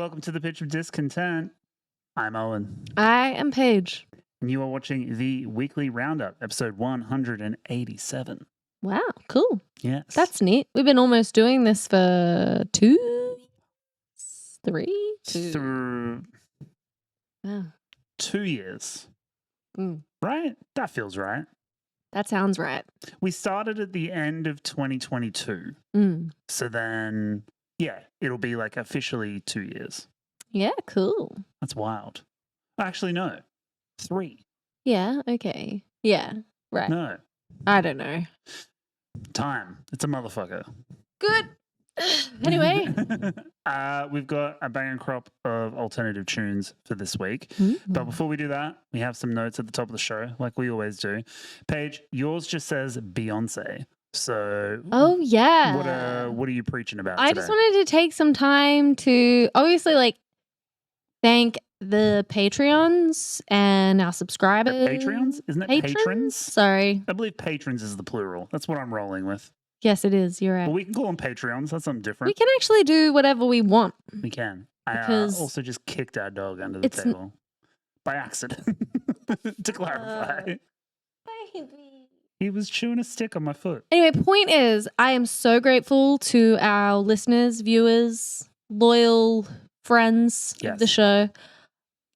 Welcome to the Pitch of Discontent. I'm Owen. I am Paige. And you are watching the weekly Roundup, episode 187. Wow, cool. Yes. That's neat. We've been almost doing this for 2 years. Mm. Right? That feels right. That sounds right. We started at the end of 2022. So then, yeah, it'll be like officially 2 years. Yeah, cool. That's wild. Actually, no. 3. Yeah, okay. Yeah, right. No. I don't know. Time. It's a motherfucker. Good. Anyway. We've got a bang and crop of alternative tunes for this week. But before we do that, we have some notes at the top of the show, like we always do. Paige, yours just says Beyoncé. So, oh yeah. What are you preaching about I today? just wanted to take some time to obviously thank the Patreons and our subscribers. Patreons? Isn't it patrons? Sorry. I believe patrons is the plural. That's what I'm rolling with. Yes, it is. You're right. But we can call them Patreons. That's something different. We can actually do whatever we want. We can. Because I also just kicked our dog under the table by accident, to clarify. Baby. He was chewing a stick on my foot. Anyway, point is, I am so grateful to our listeners, viewers, loyal friends of the show.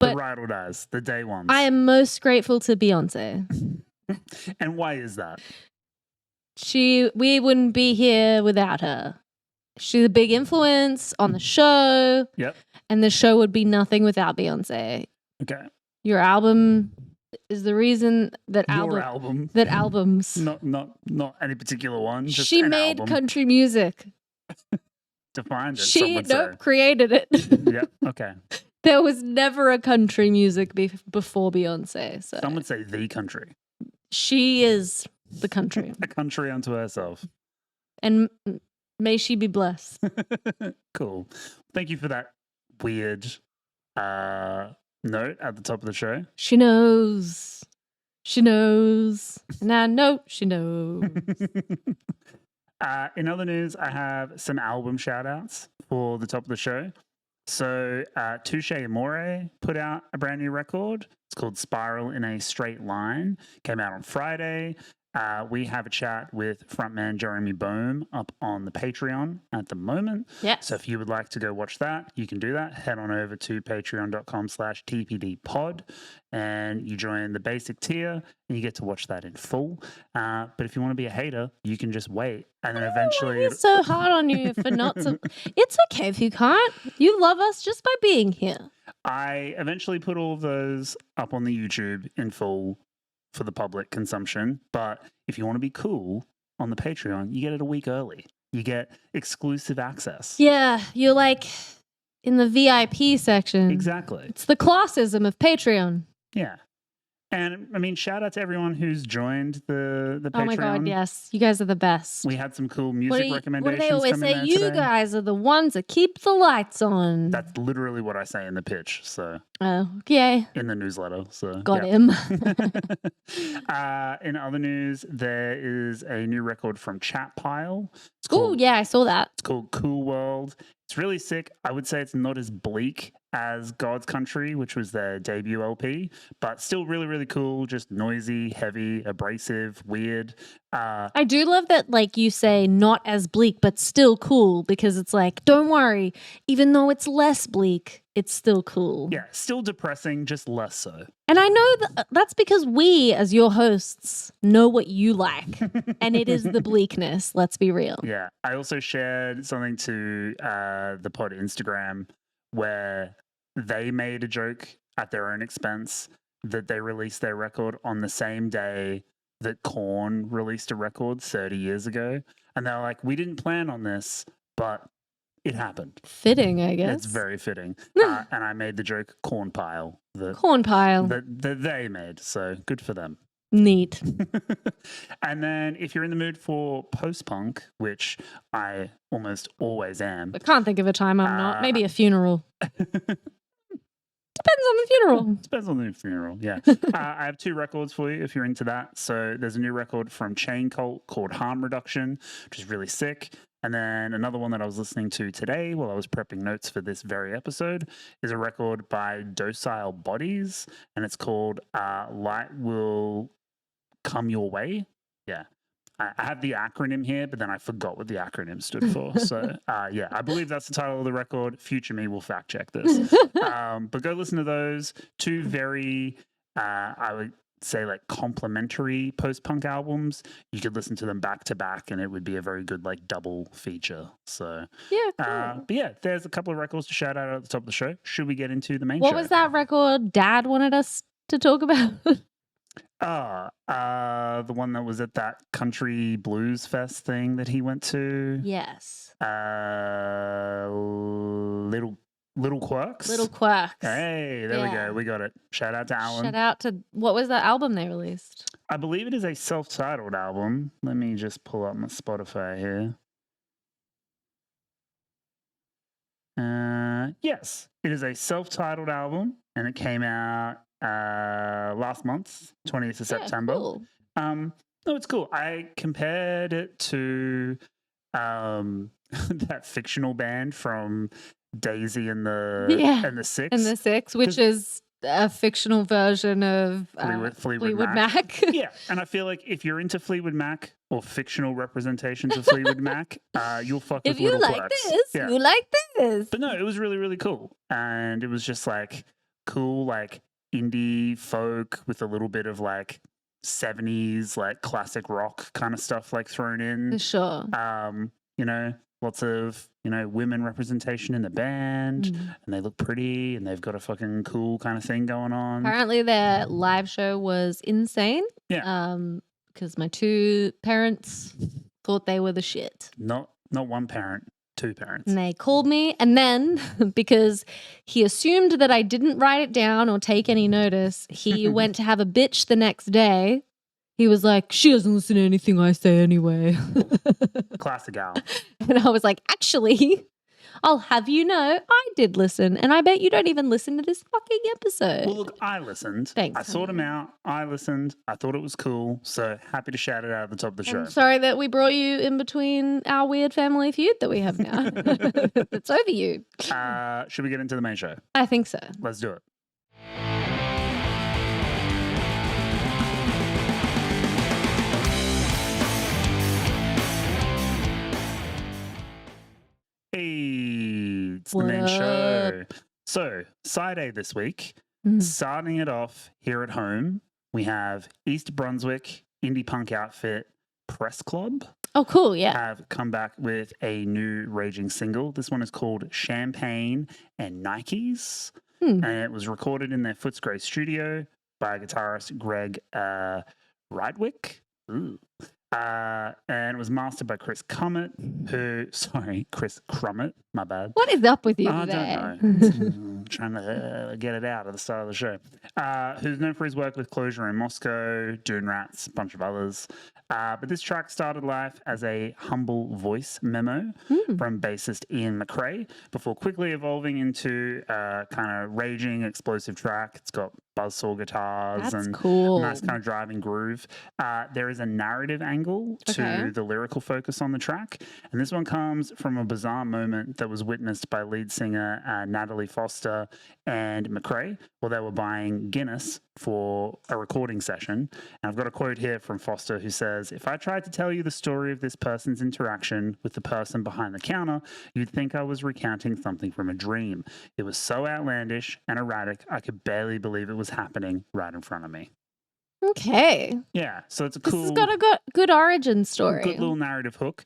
But the ride or dies, the day ones. I am most grateful to Beyoncé. And why is that? We wouldn't be here without her. She's a big influence on the show. Yep. And the show would be nothing without Beyoncé. Okay. Your album is the reason that albums. Not any particular one. Just she an made album. Country music. Defined it. She created it. Yep. Okay. There was never a country music before Beyoncé. So some would say the country. She is the country. A country unto herself. And may she be blessed. Cool. Thank you for that weird note at the top of the show. She knows. She knows. And I know she knows. In other news, I have some album shout outs for the top of the show. So Touche Amore put out a brand new record. It's called Spiral in a Straight Line. Came out on Friday. We have a chat with frontman Jeremy Boehm up on the Patreon at the moment. Yes. So if you would like to go watch that, you can do that. Head on over to patreon.com/tpdpod and you join the basic tier and you get to watch that in full. But if you want to be a hater, you can just wait. And then eventually... It's so hard on you for not to... It's okay if you can't. You love us just by being here. I eventually put all of those up on the YouTube in full for the public consumption. But if you want to be cool on the Patreon, you get it a week early. You get exclusive access. Yeah, you're like in the VIP section. Exactly. It's the classism of Patreon. Yeah. And I mean, shout out to everyone who's joined the Patreon. Oh my God, yes. You guys are the best. We had some cool music recommendations. What do they always say? You guys are the ones that keep the lights on. That's literally what I say in the pitch. So. Oh, okay. In the newsletter. So. Got him. In other news, there is a new record from Chat Pile. Oh, yeah, I saw that. It's called Cool World. It's really sick. I would say it's not as bleak as God's Country, which was their debut LP, but still really, really cool. Just noisy, heavy, abrasive, weird. I do love that, like you say, not as bleak, but still cool, because it's like, don't worry, even though it's less bleak, it's still cool. Yeah, still depressing, just less so. And I know that's because we, as your hosts, know what you like, and it is the bleakness, let's be real. Yeah, I also shared something to the pod Instagram where they made a joke at their own expense that they released their record on the same day that Korn released a record 30 years ago. And they're like, we didn't plan on this, but it happened. Fitting, I guess. It's very fitting. And I made the joke Corn Pile. Corn Pile. That they made. So good for them. Neat. And then if you're in the mood for post-punk, which I almost always am. I can't think of a time I'm not. Maybe a funeral. Depends on the funeral. Depends on the funeral, yeah. I have 2 records for you if you're into that. So there's a new record from Chain Cult called Harm Reduction, which is really sick. And then another one that I was listening to today while I was prepping notes for this very episode is a record by Docile Bodies, and it's called Light Will Come Your Way. Yeah. I have the acronym here, but then I forgot what the acronym stood for. So, yeah, I believe that's the title of the record. Future me will fact check this. But go listen to those 2 very, I would say, like complementary post-punk albums. You could listen to them back to back, and it would be a very good like double feature. So, Yeah, cool. but yeah, there's a couple of records to shout out at the top of the show. Should we get into the main show? What was that record Dad wanted us to talk about? The one that was at that country blues fest thing that he went to. Yes. Little Quirks. Little Quirks. Hey, there we go. We got it. Shout out to Alan. Shout out to, what was that album they released? I believe it is a self-titled album. Let me just pull up my Spotify here. Yes, it is a self-titled album, and it came out last month, 20th of September. Cool. No, it's cool. I compared it to that fictional band from Daisy and the Six. And the Six, which is a fictional version of Fleetwood Mac. Yeah, and I feel like if you're into Fleetwood Mac or fictional representations of Fleetwood Mac, you'll fuck with Little Quirks. If you like this, you like this. But no, it was really, really cool. And it was just like cool, like indie folk with a little bit of like 70s, like classic rock kind of stuff like thrown in. For sure. You know, lots of, women representation in the band, and they look pretty, and they've got a fucking cool kind of thing going on. Apparently their live show was insane. Yeah. Because my 2 parents thought they were the shit. Not one parent, 2 parents. And they called me, and then because he assumed that I didn't write it down or take any notice, he went to have a bitch the next day. He was like, she doesn't listen to anything I say anyway. Classic Al. And I was like, actually, I'll have you know, I did listen. And I bet you don't even listen to this fucking episode. Well, look, I listened. Thanks. I sought him out. I listened. I thought it was cool. So happy to shout it out at the top of the show. I'm sorry that we brought you in between our weird family feud that we have now. It's over you. Should we get into the main show? I think so. Let's do it. Hey, it's the main show. So, side A this week, starting it off here at home, we have East Brunswick indie punk outfit Press Club. Oh, cool, yeah. Have come back with a new raging single. This one is called Champagne and Nikes. And it was recorded in their Footscray studio by guitarist Greg Rydwick. Ooh. And it was mastered by Chris Crummett, Chris Crummett, my bad. What is up with you today? I don't know. Trying to get it out at the start of the show. Who's known for his work with Closure in Moscow, Dune Rats, a bunch of others. But this track started life as a humble voice memo from bassist Ian McRae before quickly evolving into a kind of raging, explosive track. It's got buzzsaw guitars and cool. nice kind of driving groove. There is a narrative angle to the lyrical focus on the track. And this one comes from a bizarre moment that was witnessed by lead singer Natalie Foster and McRae while they were buying Guinness for a recording session. And I've got a quote here from Foster who says, "If I tried to tell you the story of this person's interaction with the person behind the counter, you'd think I was recounting something from a dream. It was so outlandish and erratic, I could barely believe it was happening right in front of me." Okay. Yeah, so it's a cool... This has got a good origin story. Good little narrative hook.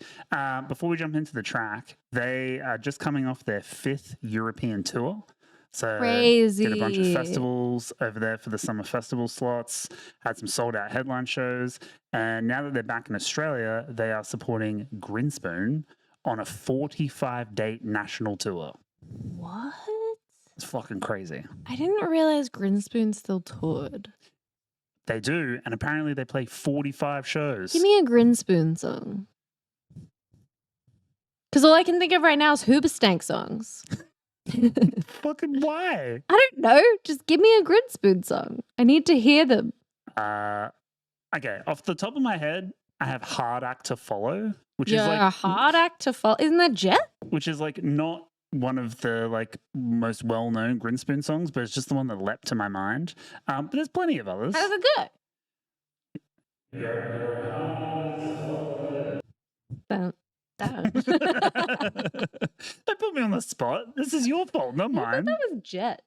Before we jump into the track, they are just coming off their 5th European tour. So crazy. Did a bunch of festivals over there for the summer festival slots, had some sold out headline shows. And now that they're back in Australia, they are supporting Grinspoon on a 45-date national tour. What? It's fucking crazy. I didn't realize Grinspoon still toured. They do, and apparently they play 45 shows. Give me a Grinspoon song. Because all I can think of right now is Hoobastank songs. Fucking why? I don't know. Just give me a Grinspoon song. I need to hear them. Okay, off the top of my head, I have Hard Act to Follow, which is Yeah, like a hard act to follow. Isn't that Jet? which is like not one of the like most well-known Grinspoon songs, but it's just the one that leapt to my mind. But there's plenty of others. How does it go? Don't. Don't put me on the spot. This is your fault, not I thought mine. that was Jet.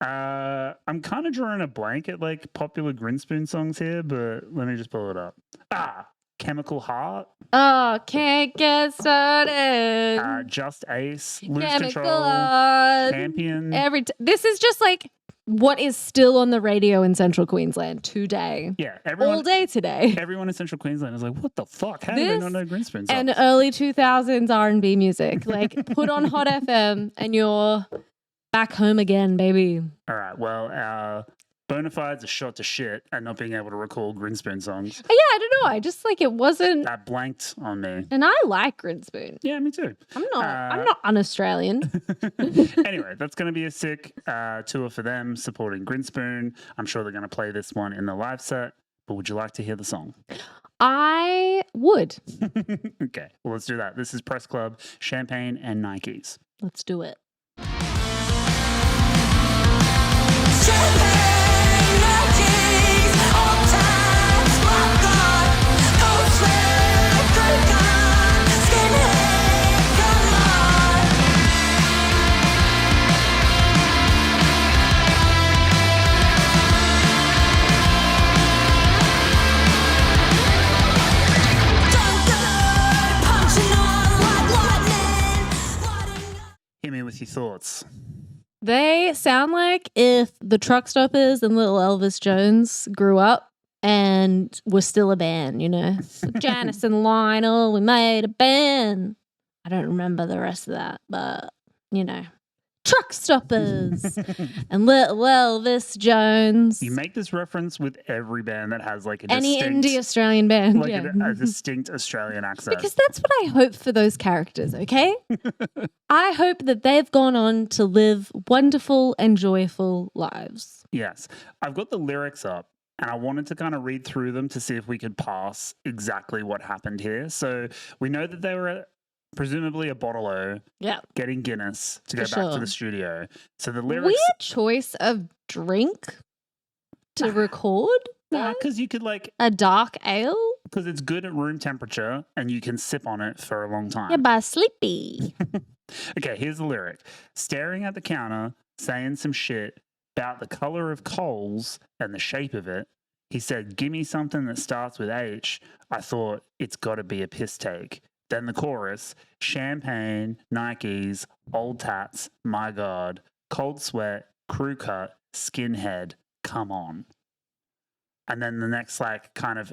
I'm kind of drawing a blank at like popular Grinspoon songs here, but let me just pull it up. Chemical Heart, Oh, can't get started. Just Ace, Lose Chemical Control, heart. Champion. This is just like what is still on the radio in Central Queensland today. Yeah, All day today. Everyone in Central Queensland is like, what the fuck? How do they not know Grinspoon songs? And early 2000s R&B music. Like, put on Hot FM and you're back home again, baby. All right, well, Bonafide's a shot to shit at not being able to recall Grinspoon songs. Yeah, I don't know. I just like it wasn't. That blanked on me. And I like Grinspoon. Yeah, me too. I'm not un-Australian. Anyway, that's going to be a sick tour for them supporting Grinspoon. I'm sure they're going to play this one in the live set. But would you like to hear the song? I would. Okay, well, let's do that. This is Press Club, Champagne and Nikes. Let's do it. Hit me with your thoughts. They sound like if the Truck Stoppers and Little Elvis Jones grew up and were still a band, you know? Janice and Lionel, we made a band. I don't remember the rest of that, but, you know. Truck Stoppers and Little Elvis Jones. You make this reference with every band that has like a Any distinct, indie Australian band. like Yeah. a distinct Australian accent. Because that's what I hope for those characters, okay? I hope that they've gone on to live wonderful and joyful lives. Yes. I've got the lyrics up and I wanted to kind of read through them to see if we could pass exactly what happened here. So we know that they were presumably a bottle-o Yeah. getting Guinness to go For back to sure. the studio. So the lyrics... Weird choice of drink to record. Because you could like... A dark ale? Because it's good at room temperature and you can sip on it for a long time. Yeah, by sleepy. Okay, here's the lyric. Staring at the counter, saying some shit about the color of coals and the shape of it. He said, give me something that starts with H. I thought, it's got to be a piss take. Then the chorus, champagne, Nikes, old tats, my God, cold sweat, crew cut, skinhead, come on. And then the next like kind of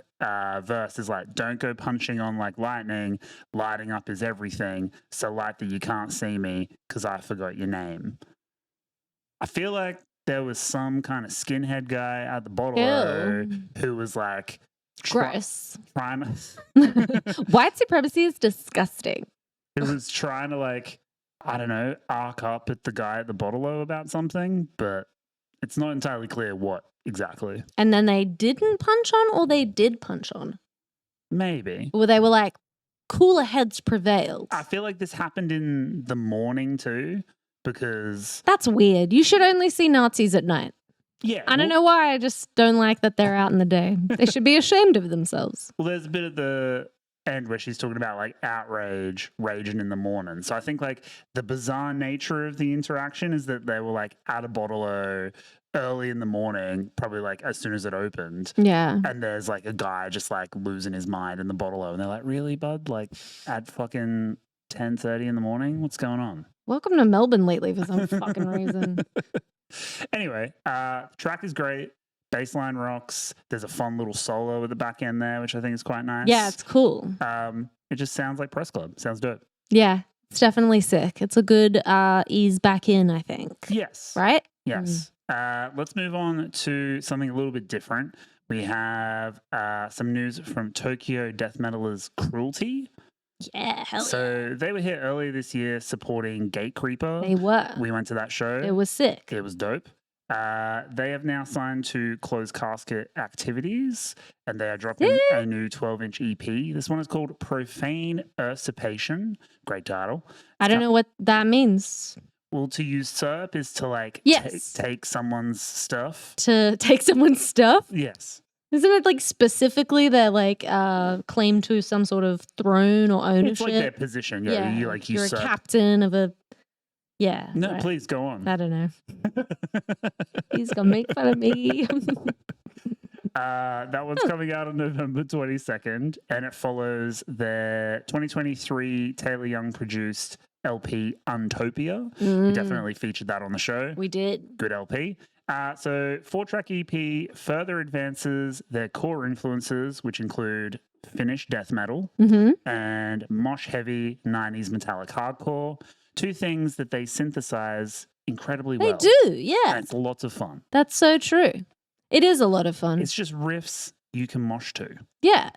verse is like, don't go punching on like lightning, lighting up is everything, so light that you can't see me because I forgot your name. I feel like there was some kind of skinhead guy at the bottle who was like, Gross. trying to... White supremacy is disgusting. It was trying to like, I don't know, arc up at the guy at the bottle-o about something, but it's not entirely clear what exactly. And then they didn't punch on or they did punch on? Maybe. Or they were like, cooler heads prevailed. I feel like this happened in the morning too, because... That's weird. You should only see Nazis at night. Yeah. I don't know why. I just don't like that they're out in the day. They should be ashamed of themselves. Well, there's a bit at the end where she's talking about like outrage, raging in the morning. So I think like the bizarre nature of the interaction is that they were like at a bottle-o early in the morning, probably like as soon as it opened. Yeah. And there's like a guy just like losing his mind in the bottle-o. And they're like, really, bud? Like at fucking 10:30 in the morning? What's going on? Welcome to Melbourne lately for some fucking reason. Anyway, track is great. Bassline rocks. There's a fun little solo at the back end there, which I think is quite nice. Yeah, it's cool. It just sounds like Press Club. Sounds dope. Yeah, it's definitely sick. It's a good ease back in, I think. Yes. Right? Yes. Let's move on to something a little bit different. We have some news from Tokyo death metalers Kruelty. Yeah, hell So they were here earlier this year supporting Gatecreeper. They were. We went to that show. It was sick. It was dope. They have now signed to Closed Casket Activities, and they are dropping a new 12-inch EP. This one is called Profane Usurpation. Great title. I don't know what that means. Well, to usurp is to like Yes. take someone's stuff. To take someone's stuff? Yes. Isn't it like specifically their like claim to some sort of throne or ownership? It's like their position. Yeah, you like you're usurp. a captain of a. Yeah. No, right. please go on. I don't know. He's gonna make fun of me. That one's coming out on November 22nd, and it follows their 2023 Taylor Young produced LP Untopia. We definitely featured that on the show. We did. Good LP. So 4-track EP further advances their core influences, which include Finnish death metal and mosh heavy 90s metallic hardcore. Two things that they synthesize incredibly well. They do, yeah. And it's lots of fun. That's so true. It is a lot of fun. It's just riffs you can mosh to. Yeah.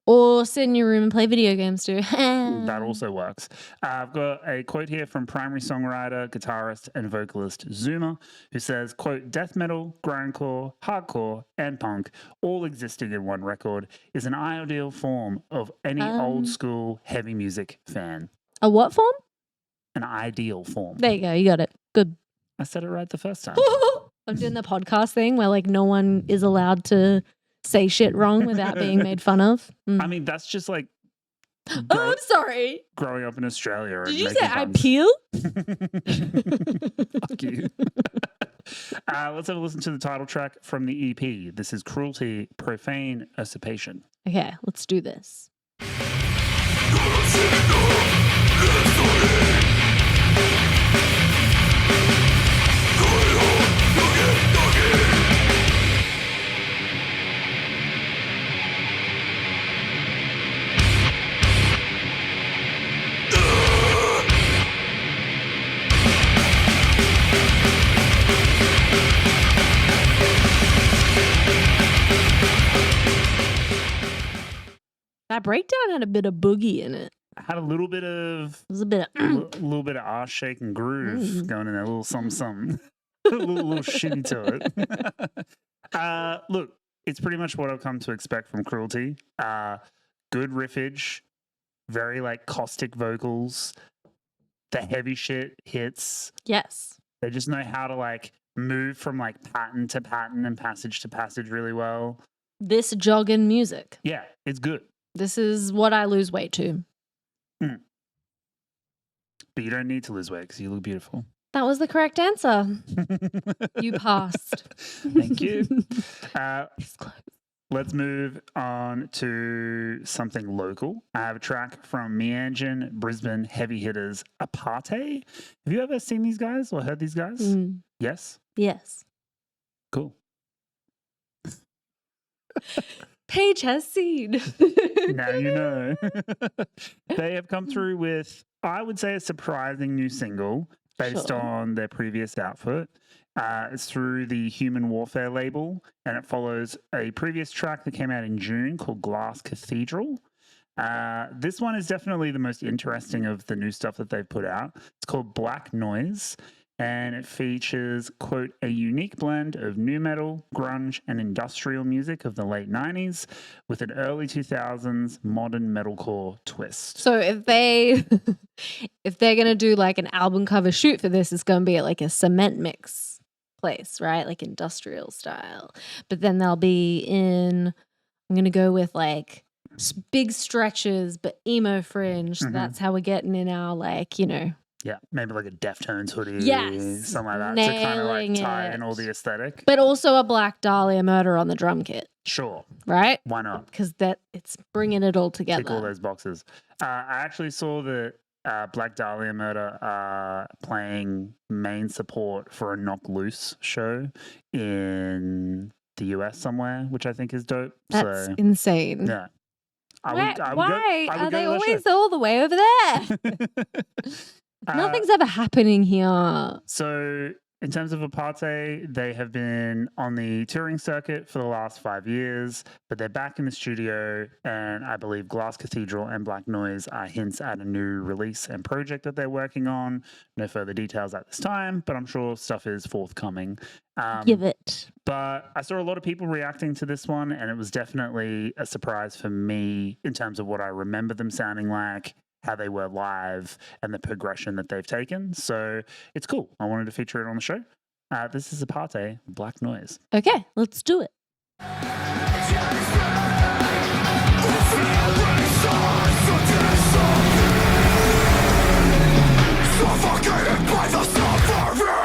Or sit in your room and play video games too. That also works. I've got a quote here from primary songwriter, guitarist, and vocalist Zuma, who says, quote, death metal, grindcore, hardcore, and punk, all existing in one record, is an ideal form of any old school heavy music fan. A what form? An ideal form. There you go. You got it. Good. I said it right the first time. I'm doing the podcast thing where like no one is allowed to say shit wrong without being made fun of. I mean, that's just like I'm sorry. growing up in Australia. Did and you making say I puns. peel? Fuck you. Let's have a listen to the title track from the EP. This is Kruelty, Profane Usurpation. Okay, let's do this. That breakdown had a bit of boogie in it. Had a little bit of It was a bit of a little bit of ass shake and groove going in there, a little something. a little shimmy to it. Look, it's pretty much what I've come to expect from Kruelty. Good riffage, very like caustic vocals. The heavy shit hits. yes. They just know how to like move from like pattern to pattern and passage to passage really well. This jogging music. Yeah, it's good. This is what I lose weight to. But you don't need to lose weight because you look beautiful. That was the correct answer. You passed. Thank you. It's close. Let's move on to something local. I have a track from Meanjin, Brisbane heavy hitters Apate. Have you ever seen these guys or heard these guys? Yes? Yes. Cool. Paige has seen. Now you know. They have come through with, I would say, a surprising new single based Sure. on their previous output. It's through the Human Warfare label, and it follows a previous track that came out in June called Glass Cathedral. This one is definitely the most interesting of the new stuff that they've put out. It's called Black Noise, and it features, quote, a unique blend of nu metal, grunge, and industrial music of the late 90s with an early 2000s modern metalcore twist. So if they're gonna do like an album cover shoot for this, it's gonna be at like a cement mix place, right? Like industrial style. But then they'll be in, I'm gonna go with like big stretches but emo fringe. So that's how we're getting in our like, you know. Yeah, maybe like a Deftones hoodie, Yes, something like that, to kind of like nailing tie in it. all the aesthetic. But also a Black Dahlia murder on the drum kit, Sure, right? why not? Because that it's bringing it all together. Tick all those boxes. I actually saw that Black Dahlia Murder playing main support for a Knock Loose show in the US somewhere, which I think is dope. That's so insane. yeah, Why I would are go they to that always all the way over there? show. Nothing's ever happening here. So in terms of Apate, they have been on the touring circuit for the last 5 years, but they're back in the studio, and I believe Glass Cathedral and Black Noise are hints at a new release and project that they're working on. No further details at this time, but I'm sure stuff is forthcoming. Give it. But I saw a lot of people reacting to this one, and it was definitely a surprise for me in terms of what I remember them sounding like, how they were live, and the progression that they've taken. So it's cool. I wanted to feature it on the show. This is Apate, Black Noise. Okay, let's do it. Suffocated by the suffering.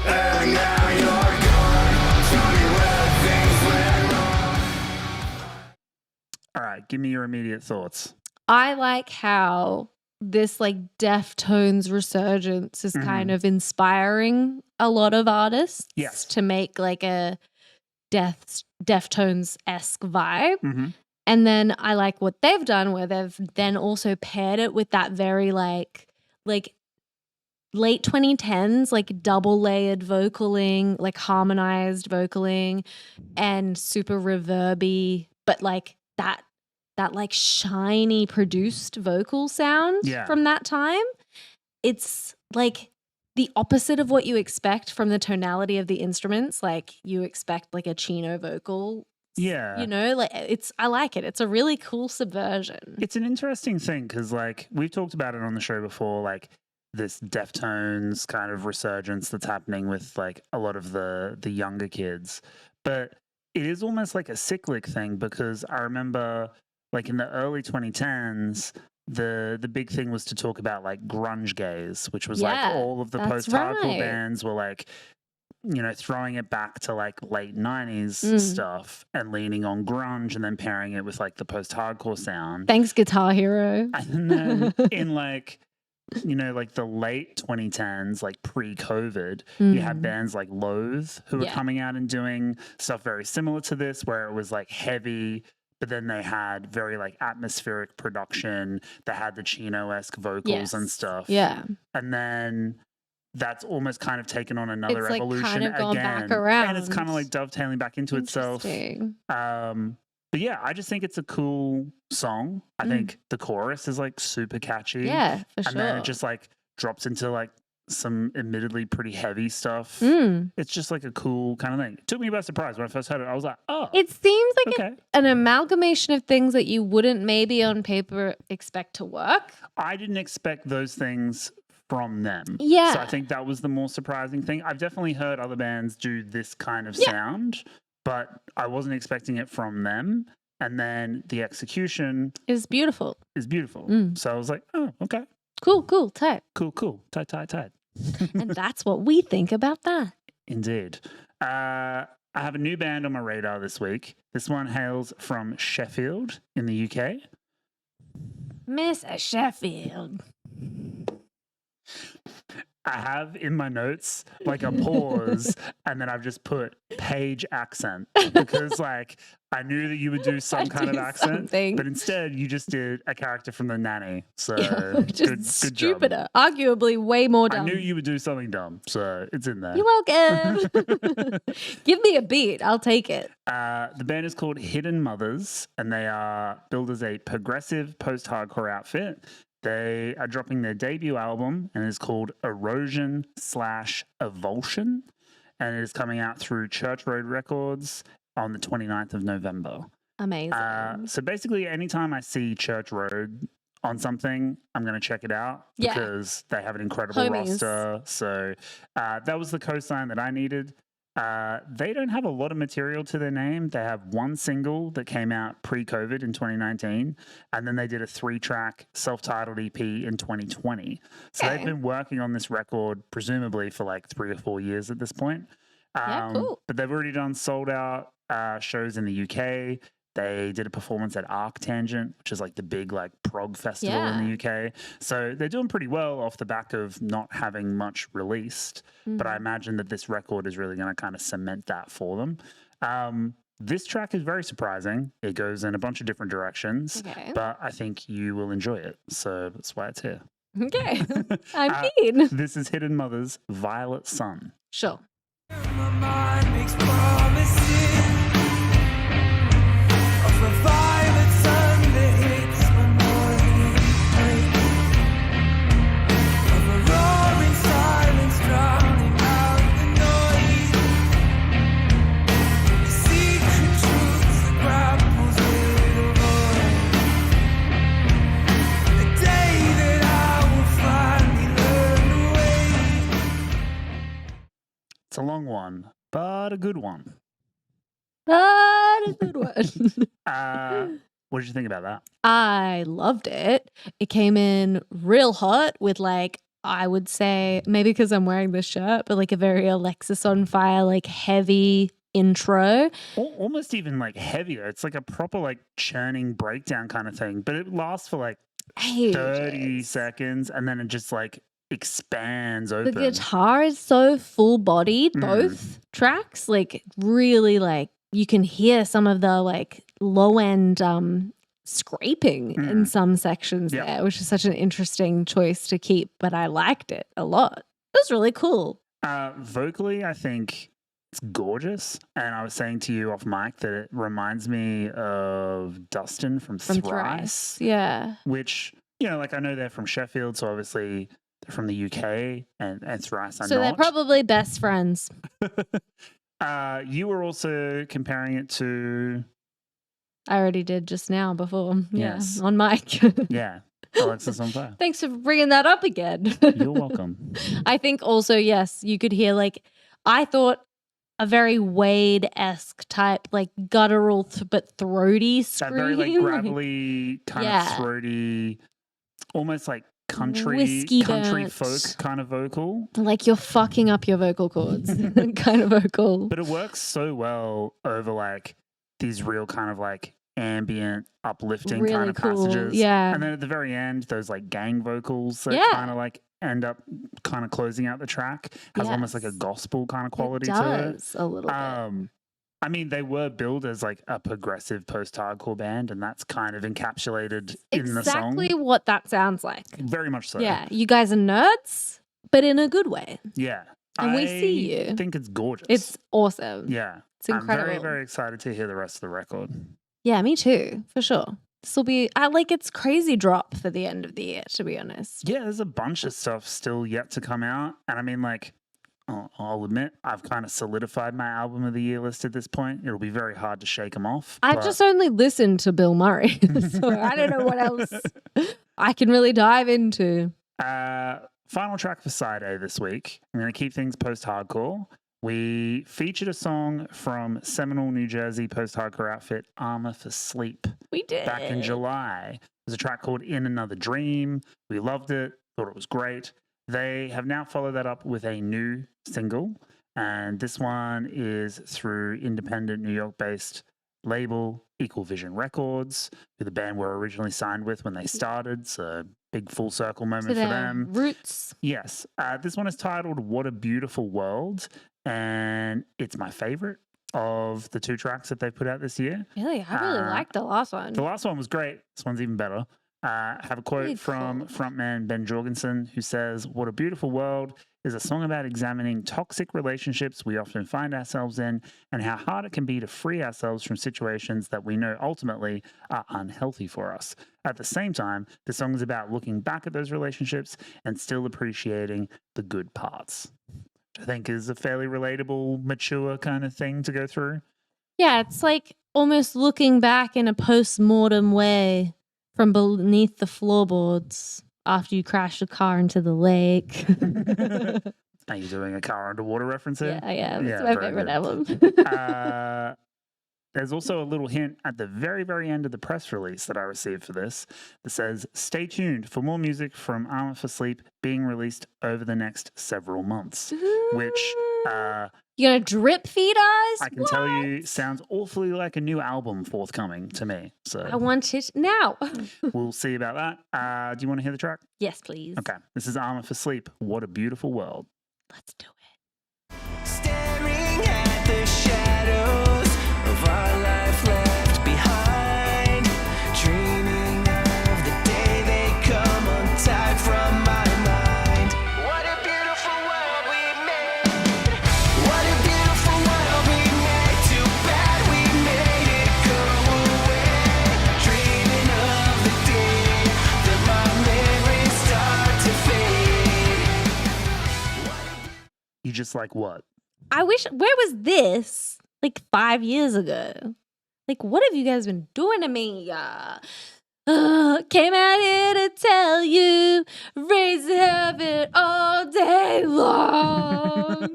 And now you're gone. Tell me where things went wrong. All right, give me your immediate thoughts. I like how this like Deftones resurgence is kind of inspiring a lot of artists Yes. to make like a Deftones-esque vibe. Mm-hmm. And then I like what they've done where they've then also paired it with that very like late 2010s, like double layered vocaling, like harmonized vocaling and super reverby, but like that like shiny produced vocal sound from that time. It's like the opposite of what you expect from the tonality of the instruments. Like you expect like a Chino vocal. Yeah. You know, like I like it. It's a really cool subversion. It's an interesting thing because like we've talked about it on the show before, like this Deftones kind of resurgence that's happening with like a lot of the younger kids. But it is almost like a cyclic thing because I remember like in the early 2010s, the big thing was to talk about like grunge gaze, which was like all of the post-hardcore bands were like, you know, throwing it back to like late 90s stuff and leaning on grunge and then pairing it with like the post-hardcore sound. Thanks, Guitar Hero. And then in like, you know, like the late 2010s, like pre-COVID, you had bands like Loathe who were coming out and doing stuff very similar to this where it was like heavy, but then they had very like atmospheric production that had the Chino-esque vocals and stuff. Yeah. And then that's almost kind of taken on another it's like evolution kind of gone again. back around. And it's kind of like dovetailing back into itself. But yeah, I just think it's a cool song. I think the chorus is like super catchy. Yeah, for sure. And then it just like drops into like some admittedly pretty heavy stuff. It's just like a cool kind of thing. It took me by surprise when I first heard it. I was like, oh. It seems like an amalgamation of things that you wouldn't maybe on paper expect to work. I didn't expect those things from them. Yeah. So I think that was the more surprising thing. I've definitely heard other bands do this kind of sound, but I wasn't expecting it from them. And then the execution is beautiful. So I was like, oh, okay. Cool, tight. Cool, tight. And that's what we think about that. Indeed. I have a new band on my radar this week. This one hails from Sheffield in the UK. Miss Sheffield. I have in my notes like a pause and then I've just put Paige accent because like I knew that you would do some kind of accent, but instead you just did a character from The Nanny. So good stupider, job. Arguably way more dumb. I knew you would do something dumb, so it's in there. You're welcome. Give me a beat, I'll take it. The band is called Hidden Mothers and they are billed as a progressive post-hardcore outfit. They are dropping their debut album and it's called Erosion/Evulsion and it is coming out through Church Road Records on the 29th of November. Amazing. So basically anytime I see Church Road on something, I'm going to check it out because they have an incredible roster. So that was the cosign that I needed. They don't have a lot of material to their name. They have one single that came out pre-COVID in 2019, and then they did a 3-track self-titled EP in 2020. So they've been working on this record presumably for like 3 or 4 years at this point. Cool. But they've already done sold-out shows in the UK. They did a performance at Arctangent, which is like the big like prog festival in the UK. So they're doing pretty well off the back of not having much released. But I imagine that this record is really going to kind of cement that for them. This track is very surprising. It goes in a bunch of different directions, Okay. but I think you will enjoy it. So that's why it's here. Okay. I'm keen. This is Hidden Mother's Violet Sun. Sure. My mind makes promises of a violet sun that hits my morning break, of a roaring silence drowning out the noise, the secret truths that grapples with a void, the day that I will finally learn the way. It's a long one, but a good one. But a good one. What did you think about that? I loved it. It came in real hot with like, I would say, maybe because I'm wearing this shirt, but like a very Alexis on Fire, like heavy intro. Almost even like heavier. It's like a proper like churning breakdown kind of thing, but it lasts for like 30 Ages. seconds and then it just like expands The open. guitar is so full bodied, Mm. both tracks, like really like you can hear some of the like low end scraping in some sections Yep. there, which is such an interesting choice to keep, but I liked it a lot. It was really cool. Vocally, I think it's gorgeous. And I was saying to you off mic that it reminds me of Dustin from From Thrice, Yeah. which, you know, like I know they're from Sheffield, so obviously they're from the UK and Thrice are So they're not. probably best friends. You were also comparing it to, I already did just now before. Yeah. Yes. On mic. yeah, Alexis on Fire. Thanks for bringing that up again. You're welcome. I think also, yes, you could hear like, I thought a very Wade-esque type, like guttural but throaty That scream. very like gravelly, kind Yeah. of throaty, almost like country Whiskey folk burnt. kind of vocal. Like you're fucking up your vocal cords kind of vocal. But it works so well over like these real kind of like ambient, uplifting kind Really of cool. passages. Yeah. And then at the very end, those like gang vocals that Yeah. kind of like end up kind of closing out the track has almost like a Yes. gospel kind of quality It to it. does a little bit. I mean, they were billed as like a progressive post-hardcore band, and that's kind of encapsulated in the song. Exactly what that sounds like. Very much so. Yeah, you guys are nerds, but in a good way. Yeah. And we see you. I think it's gorgeous. It's awesome. yeah. It's incredible. I'm very, very excited to hear the rest of the record. Yeah, me too, for sure. This will be, I like it's crazy drop for the end of the year, to be honest. Yeah, there's a bunch of stuff still yet to come out. And I mean, like, I'll admit, I've kind of solidified my album of the year list at this point. It'll be very hard to shake them off. I've but- just only listened to Bill Murray, so I don't know what else I can really dive into. Final track for Side A this week. I'm going to keep things post-hardcore. We featured a song from Seminole, New Jersey post-hardcore outfit Armor for Sleep We did. back in July. There's a track called In Another Dream. We loved it, thought it was great. They have now followed that up with a new single, and this one is through independent New York-based label Equal Vision Records, who the band were originally signed with when they started, so big full circle moment To for their them. roots. Yes, this one is titled What a Beautiful World, and it's my favorite of the two tracks that they put out this year. Really, I really liked the last one. The last one was great. This one's even better. I have a quote Really from cool. frontman Ben Jorgensen, who says, "What a Beautiful World is a song about examining toxic relationships we often find ourselves in and how hard it can be to free ourselves from situations that we know ultimately are unhealthy for us. At the same time, the song is about looking back at those relationships and still appreciating the good parts." Which I think is a fairly relatable, mature kind of thing to go through. Yeah, it's like almost looking back in a post-mortem way from beneath the floorboards after you crashed a car into the lake. Are you doing a car underwater reference here? Yeah, that's Yeah, my very favorite good. album. There's also a little hint at the very, very end of the press release that I received for this that says, "Stay tuned for more music from Armor for Sleep being released over the next several months," which You gonna drip feed us? I can tell you sounds awfully like a new album forthcoming to me. So I want it now. we'll see about that. Do you want to hear the track? Yes, please. Okay. This is Armor for Sleep. What a Beautiful World. Let's do it. Staring at the shadows just like, what? I wish, where was this like 5 years ago? Like, what have you guys been doing to me? Came out here to tell you, raise heaven all day long.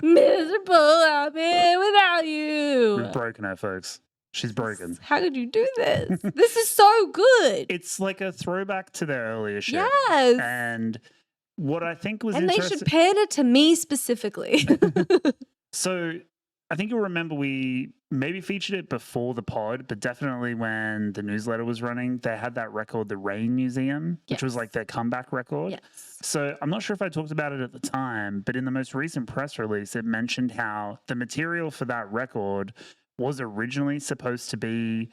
Miserable, I'm here without you. We've broken her, folks. She's broken. How could you do this? This is so good. It's like a throwback to their earlier shit. Yes. And what I think was And they interesting. should pander to me specifically. So I think you'll remember we maybe featured it before the pod, but definitely when the newsletter was running, they had that record, The Rain Museum, which was Yes. like their comeback record. Yes. So I'm not sure if I talked about it at the time, but in the most recent press release, it mentioned how the material for that record was originally supposed to be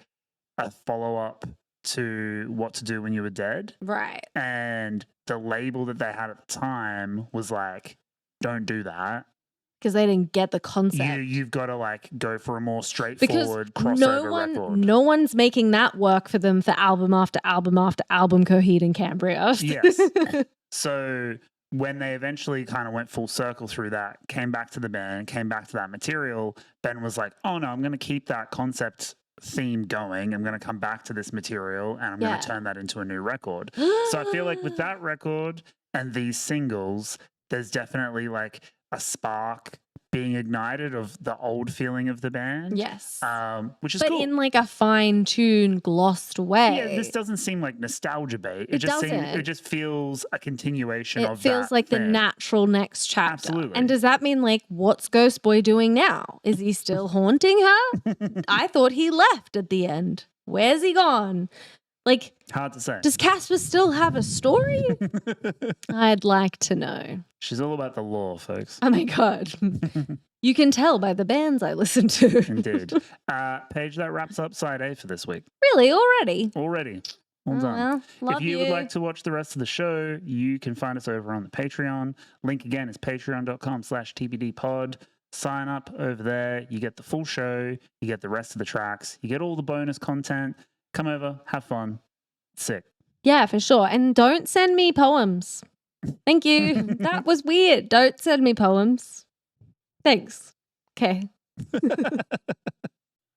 a follow-up to What to Do When You Were Dead. Right. And the label that they had at the time was like, don't do that. Because they didn't get the concept. You've got to like go for a more Because straightforward crossover record. no one's making that work for them for album after album after album, Coheed and Cambria. Yes. So when they eventually kind of went full circle through that, came back to the band, came back to that material, Ben was like, oh no, I'm going to keep that concept theme going. I'm going to come back to this material and I'm going Yeah. to turn that into a new record. So I feel like with that record and these singles, there's definitely like a spark being ignited of the old feeling of the band. Yes. Which is But cool. in like a fine-tuned, glossed way. Yeah, this doesn't seem like nostalgia bait. It It doesn't. just feels a continuation It of feels that like the thing. natural next chapter. Absolutely. And does that mean like what's Ghost Boy doing now? Is he still haunting her? I thought he left at the end. Where's he gone? Like, Hard to say. does Casper still have a story? I'd like to know. She's all about the law, folks. Oh my God. You can tell by the bands I listen to. Indeed. Paige, that wraps up side A for this week. Really? Already? Already. Well Oh, done. well, love If you would like to watch the rest of the show, you can find us over on the Patreon. Link again is patreon.com/tpdpod. Sign up over there. You get the full show. You get the rest of the tracks. You get all the bonus content. Come over, have fun. Sick. Yeah, for sure. And don't send me poems. Thank you. That was weird. Don't send me poems. Thanks. Okay.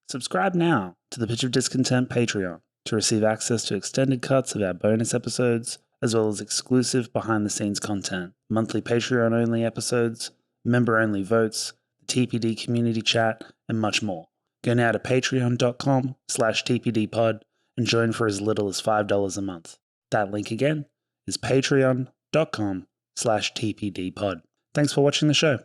Subscribe now to the Pitch of Discontent Patreon to receive access to extended cuts of our bonus episodes, as well as exclusive behind-the-scenes content, monthly Patreon-only episodes, member-only votes, the TPD community chat, and much more. Go now to patreon.com/tpdpod and join for as little as $5 a month. That link again is patreon.com/tpdpod. Thanks for watching the show.